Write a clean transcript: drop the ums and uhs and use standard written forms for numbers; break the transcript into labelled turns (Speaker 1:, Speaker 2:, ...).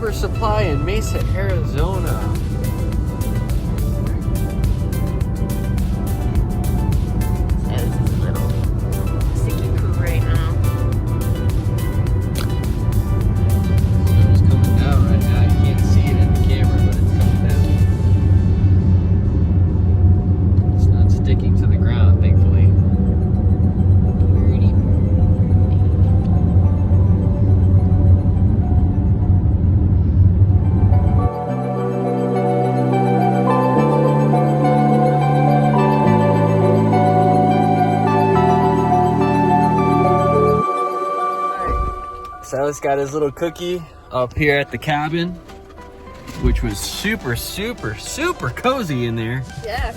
Speaker 1: Rubber Supply in Mesa, Arizona.
Speaker 2: Yeah, this is a little sticky poo right now.
Speaker 1: It's coming down right now. You can't see it in the camera, but it's coming down. It's not sticking to the ground, thankfully. Sal's got his little cookie up here at the cabin, which was super, super, super cozy in there.
Speaker 2: Yeah.